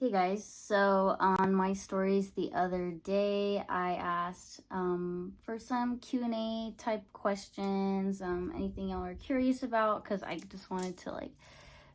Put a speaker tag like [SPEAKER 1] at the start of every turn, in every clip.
[SPEAKER 1] Hey guys, so on my stories the other day, I asked for some Q&A type questions, anything y'all are curious about, because I just wanted to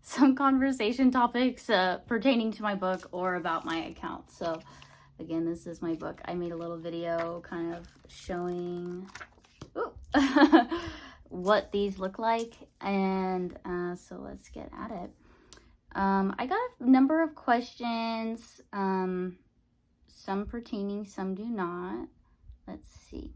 [SPEAKER 1] some conversation topics pertaining to my book or about my account. So again, this is my book. I made a little video kind of showing what these look like, and so let's get at it. I got a number of questions, some pertaining, some do not. Let's see.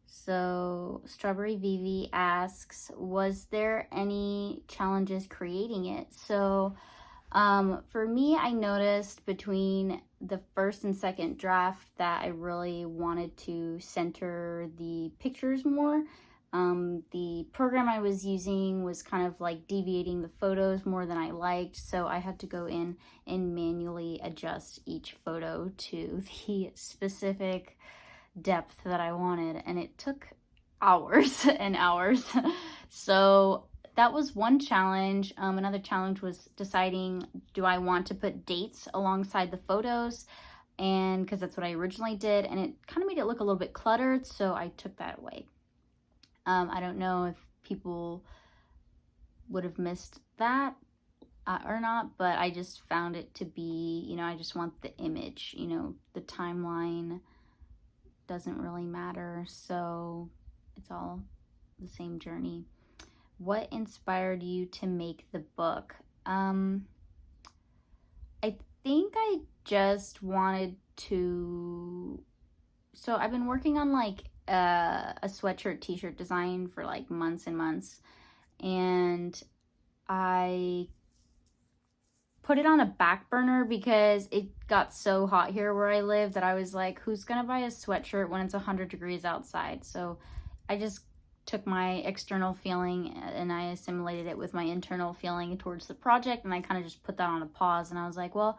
[SPEAKER 1] So Strawberry Vivi asks, was there any challenges creating it? So for me, I noticed between the first and second draft that I really wanted to center the pictures more. The program I was using was kind of like deviating the photos more than I liked, so I had to go in and manually adjust each photo to the specific depth that I wanted, and it took hours and hours. So that was one challenge. Another challenge was deciding, do I want to put dates alongside the photos? And because that's what I originally did, and it kind of made it look a little bit cluttered, so I took that away. I don't know if people would have missed that or not, but I just found it to be, I just want the image, the timeline doesn't really matter, so it's all the same journey. What inspired you to make the book? I think I just wanted to, so I've been working on a sweatshirt t-shirt design for months and months, and I put it on a back burner because it got so hot here where I live that I was like, who's gonna buy a sweatshirt when it's 100 degrees outside? So I just took my external feeling and I assimilated it with my internal feeling towards the project, and I kind of just put that on a pause, and I was like, well,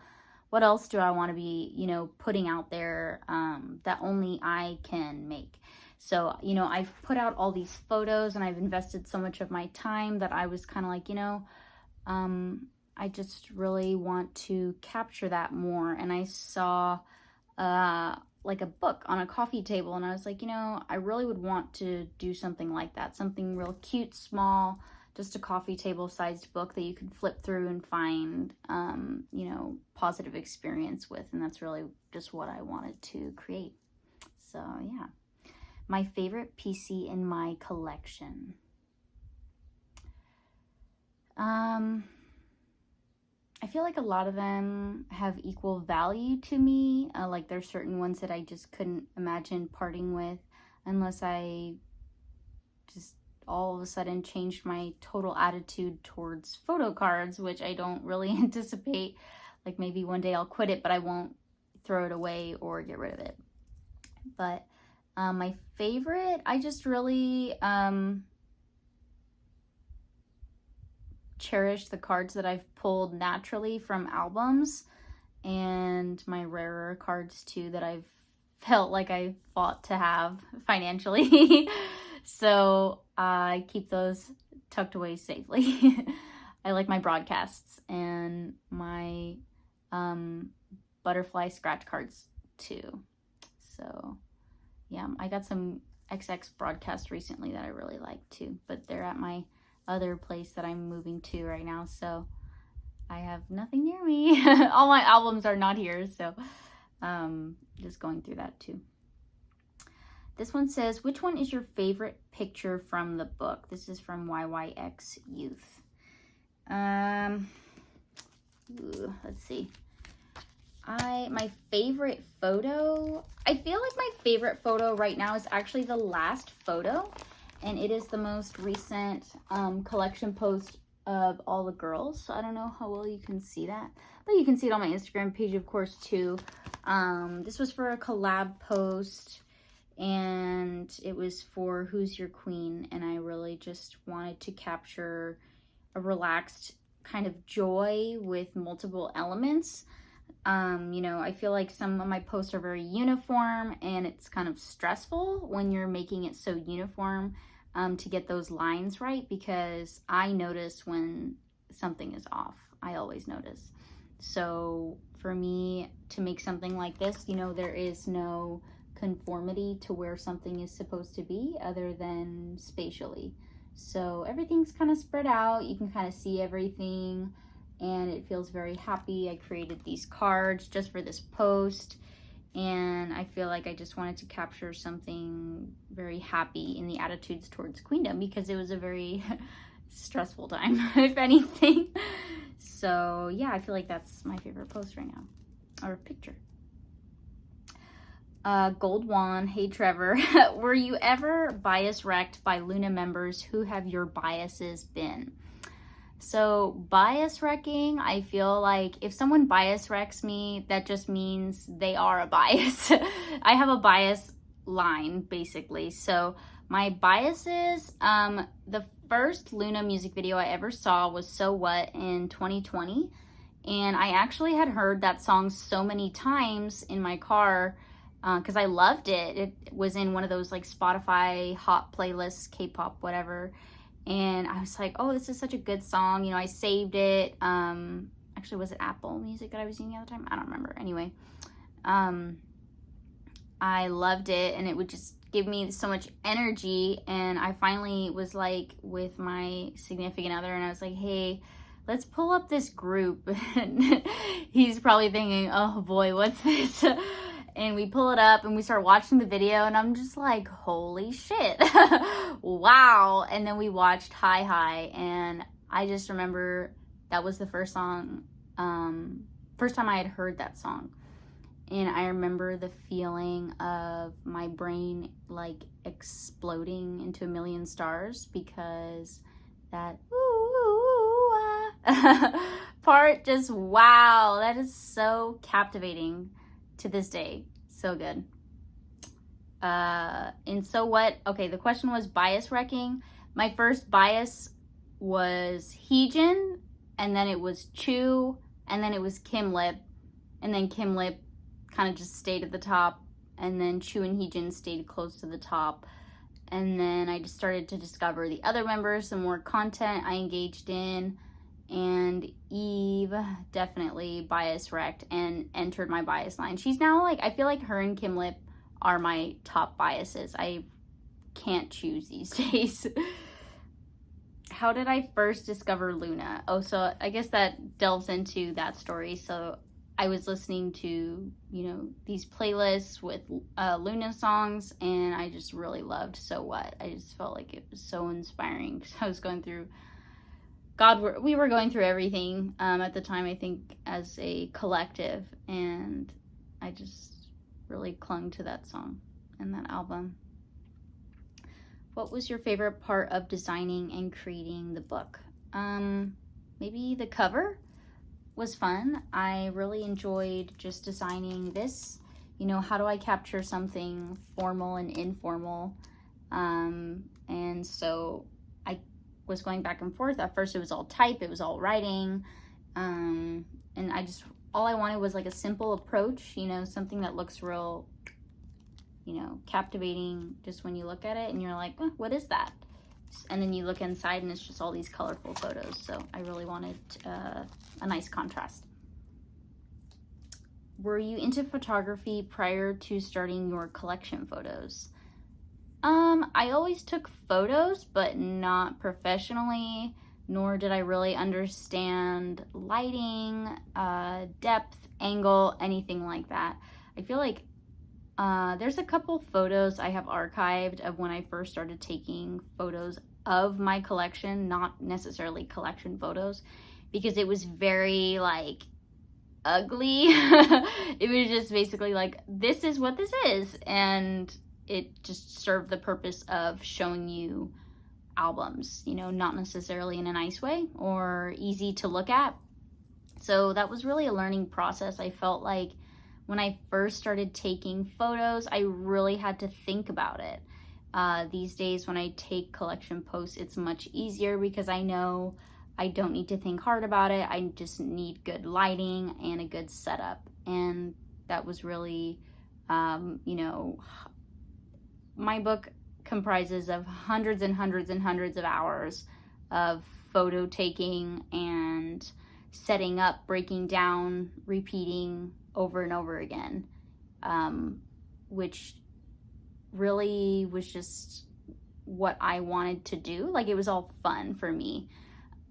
[SPEAKER 1] what else do I want to be, putting out there that only I can make? So, I've put out all these photos and I've invested so much of my time that I was kind of like, I just really want to capture that more. And I saw a book on a coffee table, and I was like, I really would want to do something like that, something real cute, small, just a coffee table sized book that you could flip through and find, positive experience with. And that's really just what I wanted to create. So yeah. My favorite PC in my collection. I feel like a lot of them have equal value to me. There's certain ones that I just couldn't imagine parting with unless I just all of a sudden changed my total attitude towards photo cards, which I don't really anticipate. Maybe one day I'll quit it, but I won't throw it away or get rid of it. But my favorite, I just really cherish the cards that I've pulled naturally from albums, and my rarer cards too that I've felt like I fought to have financially. So I keep those tucked away safely. I like my broadcasts and my butterfly scratch cards too. So yeah, I got some XX broadcasts recently that I really like too, but they're at my other place that I'm moving to right now, so I have nothing near me. All my albums are not here, so just going through that too. This one says, which one is your favorite picture from the book? This is from YYX Youth. Let's see. My favorite photo, I feel like my favorite photo right now is actually the last photo, and it is the most recent collection post of all the girls. So I don't know how well you can see that, but you can see it on my Instagram page, of course, too. This was for a collab post, and it was for Who's Your Queen, and I really just wanted to capture a relaxed kind of joy with multiple elements. I feel like some of my posts are very uniform, and it's kind of stressful when you're making it so uniform to get those lines right, because I notice when something is off. I always notice. So for me to make something like this, you know, there is no conformity to where something is supposed to be other than spatially. So everything's kind of spread out. You can kind of see everything and it feels very happy. I created these cards just for this post, and I feel like I just wanted to capture something very happy in the attitudes towards queendom, because it was a very stressful time, if anything. So yeah, I feel like that's my favorite post right now, or picture. Gold Wand, hey Trevor, were you ever bias wrecked by Loona members? Who have your biases been? So bias wrecking, I feel like if someone bias wrecks me, that just means they are a bias. I have a bias line, basically. So my biases, the first Loona music video I ever saw was So What in 2020. And I actually had heard that song so many times in my car because I loved it. It was in one of those like Spotify hot playlists, K-pop, whatever. And I was like, oh, this is such a good song. You know, I saved it. Actually, was it Apple Music that I was using the other time? I don't remember. Anyway, I loved it, and it would just give me so much energy. And I finally was like with my significant other, and I was like, hey, let's pull up this group. And he's probably thinking, oh boy, what's this? And we pull it up and we start watching the video, and I'm just like, holy shit. Wow. And then we watched Hi Hi, and I just remember that was the first song, first time I had heard that song. And I remember the feeling of my brain like exploding into a million stars, because that part, just wow, that is so captivating to this day. So good. And So What, okay, the question was bias wrecking. My first bias was Heejin, and then it was Chu, and then it was Kim Lip, and then Kim Lip kind of just stayed at the top, and then Chu and Heejin stayed close to the top. And then I just started to discover the other members, some more content I engaged in, and Eve definitely bias wrecked and entered my bias line. She's now like, I feel like her and Kim Lip are my top biases. I can't choose these days. How did I first discover Loona? Oh, so I guess that delves into that story. So I was listening to, you know, these playlists with Loona songs, and I just really loved So What. I just felt like it was so inspiring, because I was going through, we were going through everything at the time, I think, as a collective, and I just really clung to that song and that album. What was your favorite part of designing and creating the book? Maybe the cover was fun. I really enjoyed just designing this. You know, how do I capture something formal and informal? And so I was going back and forth. At first it was all type, it was all writing. And all I wanted was like a simple approach, you know, something that looks real, you know, captivating just when you look at it and you're like, what is that? And then you look inside and it's just all these colorful photos. So I really wanted a nice contrast. Were you into photography prior to starting your collection photos? I always took photos, but not professionally, nor did I really understand lighting, depth, angle, anything like that. I feel like there's a couple photos I have archived of when I first started taking photos of my collection, not necessarily collection photos, because it was very like ugly. It was just basically like, this is what this is, and it just served the purpose of showing you albums, you know, not necessarily in a nice way or easy to look at. So that was really a learning process. I felt like when I first started taking photos, I really had to think about it. These days when I take collection posts, it's much easier because I know I don't need to think hard about it. I just need good lighting and a good setup. And that was really, you know, my book comprises of hundreds and hundreds and hundreds of hours of photo taking and setting up, breaking down, repeating over and over again, which really was just what I wanted to do. Like, it was all fun for me,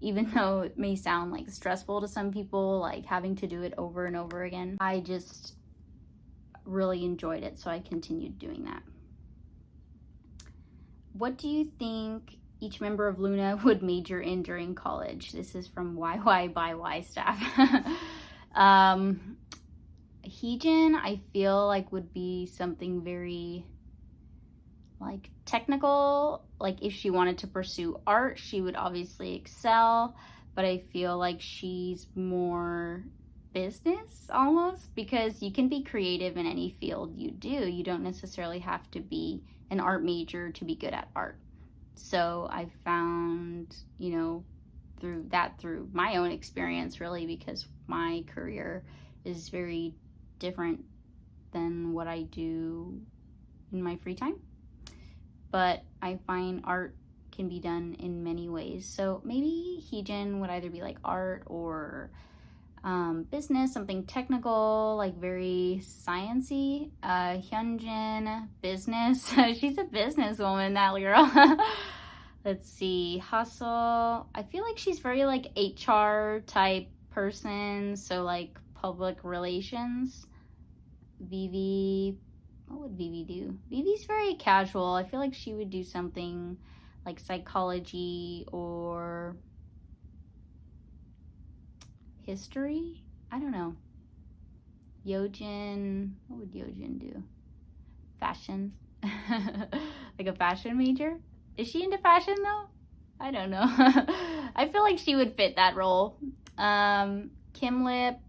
[SPEAKER 1] even though it may sound like stressful to some people, like having to do it over and over again. I just really enjoyed it, so I continued doing that. What do you think each member of Loona would major in during college? This is from YY by Y staff. Heejin, I feel like would be something very like technical. Like if she wanted to pursue art, she would obviously excel, but I feel like she's more business almost, because you can be creative in any field you do. You don't necessarily have to be an art major to be good at art. So I found, you know, through my own experience, really, because my career is very different than what I do in my free time. But I find art can be done in many ways. So maybe Heejin would either be like art or business, something technical, like very sciencey. Hyunjin, business. She's a businesswoman, that girl. Let's see, hustle. I feel like she's very like HR type person, so like public relations. Vivi, what would Vivi do? Vivi's very casual. I feel like she would do something like psychology or history. I don't know. Yojin, what would Yojin do? Fashion. Like a fashion major? Is she into fashion though? I don't know. I feel like she would fit that role. Kim Lip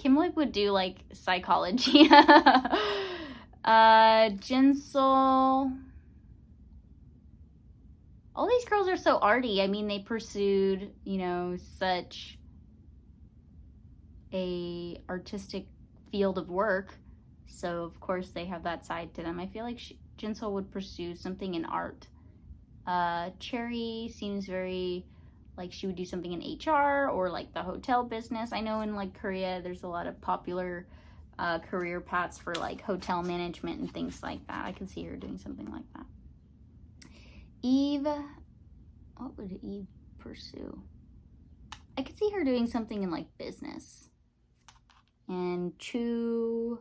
[SPEAKER 1] would do like psychology. Jinsol. All these girls are so arty. I mean, they pursued, you know, such a artistic field of work. So of course they have that side to them. I feel like Jinsol would pursue something in art. Cherry seems very like she would do something in HR or like the hotel business. I know in like Korea there's a lot of popular career paths for like hotel management and things like that. I can see her doing something like that. Eve, what would Eve pursue? I could see her doing something in like business. And Chu,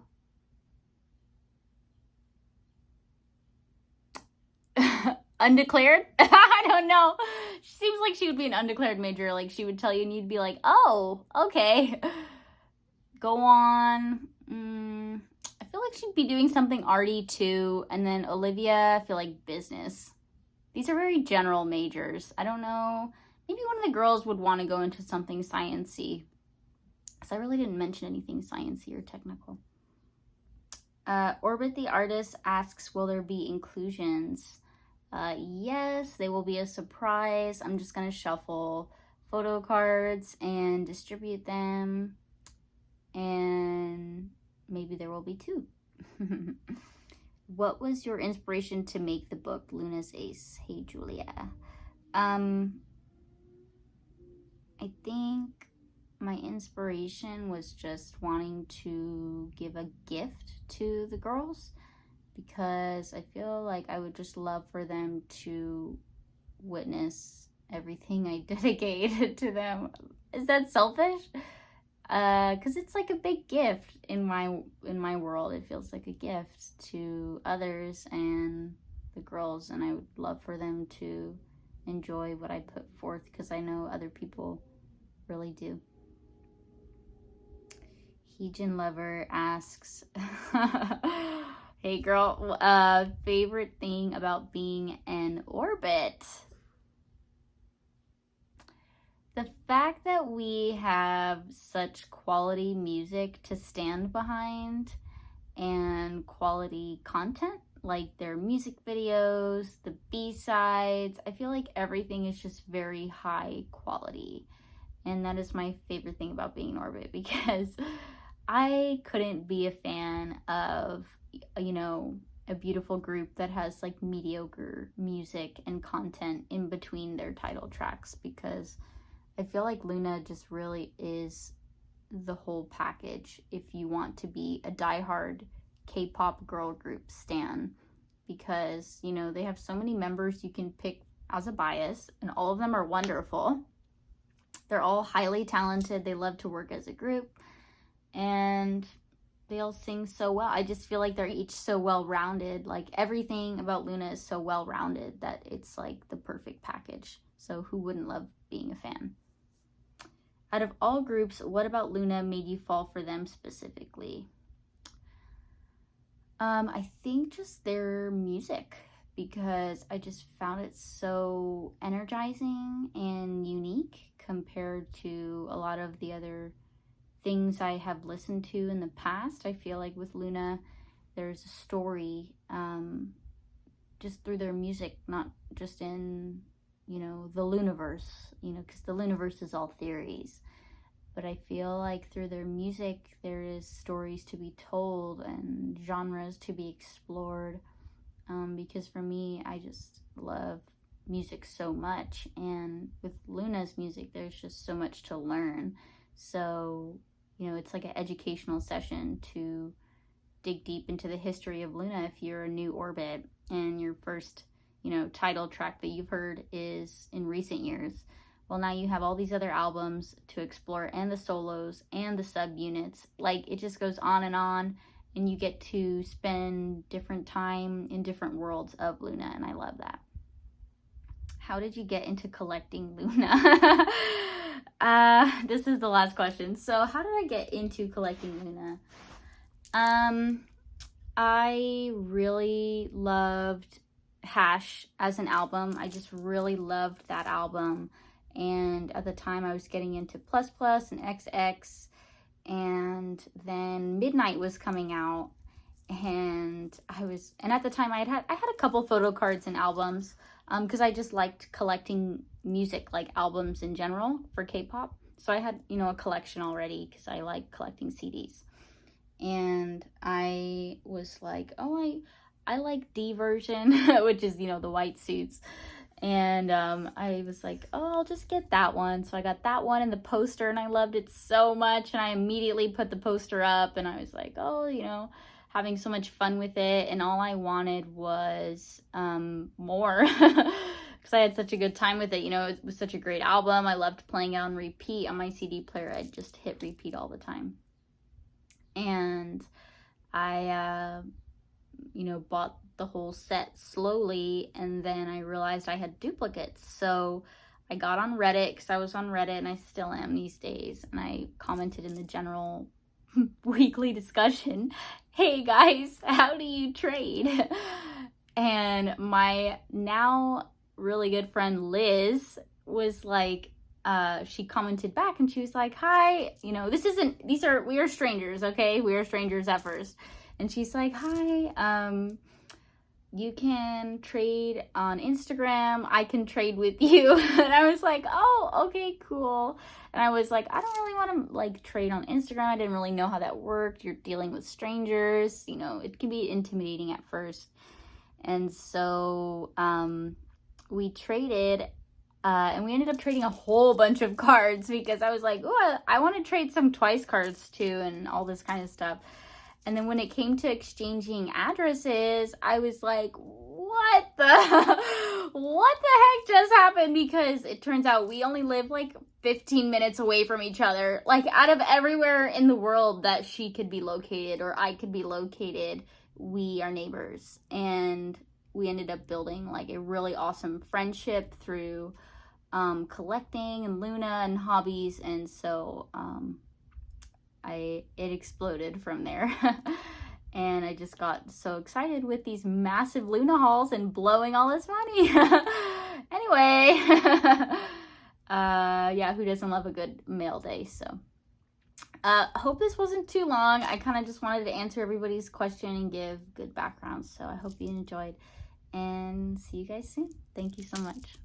[SPEAKER 1] undeclared? I don't know. She seems like she would be an undeclared major. Like she would tell you and you'd be like, oh, okay. Go on. I feel like she'd be doing something arty too. And then Olivia, I feel like business. These are very general majors. I don't know. Maybe one of the girls would want to go into something sciencey. So I really didn't mention anything sciencey or technical. Orbit the Artist asks, will there be inclusions? Yes, they will be a surprise. I'm just going to shuffle photo cards and distribute them. And maybe there will be 2. What was your inspiration to make the book Loona's Ace? Hey, Julia. I think my inspiration was just wanting to give a gift to the girls, because I feel like I would just love for them to witness everything I dedicated to them. Is that selfish? Because it's like a big gift in my world. It feels like a gift to others and the girls, and I would love for them to enjoy what I put forth, because I know other people really do. Heejin Lover asks, hey girl, favorite thing about being in orbit? The fact that we have such quality music to stand behind and quality content, like their music videos, the B-sides. I feel like everything is just very high quality. And that is my favorite thing about being in orbit, because I couldn't be a fan of, you know, a beautiful group that has like mediocre music and content in between their title tracks, because I feel like Loona just really is the whole package if you want to be a diehard K-pop girl group stan, because, you know, they have so many members you can pick as a bias, and all of them are wonderful. They're all highly talented. They love to work as a group, and they all sing so well. I just feel like they're each so well-rounded. Like, everything about Loona is so well-rounded that it's like the perfect package. So who wouldn't love being a fan? Out of all groups, what about Loona made you fall for them specifically? I think just their music, because I just found it so energizing and unique compared to a lot of the other things I have listened to in the past. I feel like with Loona, there's a story just through their music, not just in, you know, the Looniverse, you know, because the Looniverse is all theories. But I feel like through their music, there is stories to be told and genres to be explored. Because for me, I just love music so much. And with Loona's music, there's just so much to learn. So, you know, it's like an educational session to dig deep into the history of Loona if you're a new orbit and your first, you know, title track that you've heard is in recent years. Well, now you have all these other albums to explore, and the solos and the subunits. Like, it just goes on, and you get to spend different time in different worlds of Loona, and I love that. How did you get into collecting Loona? This is the last question. So how did I get into collecting Loona? I really loved Hash as an album. I just really loved that album. And at the time I was getting into Plus Plus and XX, and then Midnight was coming out, and at the time I had a couple photo cards and albums, because I just liked collecting music, like albums in general for K-pop. So I had, you know, a collection already because I like collecting CDs. And I was like, oh, I like D version, which is, you know, the white suits. And I was like, oh, I'll just get that one. So I got that one and the poster, and I loved it so much. And I immediately put the poster up, and I was like, oh, you know, having so much fun with it. And all I wanted was more, because I had such a good time with it. You know, it was such a great album. I loved playing it on repeat on my CD player. I'd just hit repeat all the time. And I, you know, bought the whole set slowly, and then I realized I had duplicates. So I got on Reddit, because I was on Reddit, and I still am these days, and I commented in the general weekly discussion, hey guys, how do you trade? And my now really good friend Liz was like, she commented back, and she was like, hi, you know, we are strangers, okay? We are strangers at first. And she's like, hi, you can trade on Instagram. I can trade with you. And I was like, oh, okay, cool. And I was like, I don't really want to like trade on Instagram. I didn't really know how that worked. You're dealing with strangers, you know, it can be intimidating at first. And so we traded, and we ended up trading a whole bunch of cards, because I was like, oh, I want to trade some Twice cards too, and all this kind of stuff. And then when it came to exchanging addresses, I was like, what the heck just happened? Because it turns out we only live like 15 minutes away from each other. Like, out of everywhere in the world that she could be located or I could be located, we are neighbors. And we ended up building like a really awesome friendship through collecting and Loona and hobbies. And so it exploded from there. And I just got so excited with these massive Loona hauls and blowing all this money. Anyway, yeah, who doesn't love a good mail day? So hope this wasn't too long. I kind of just wanted to answer everybody's question and give good background. So I hope you enjoyed, and see you guys soon. Thank you so much.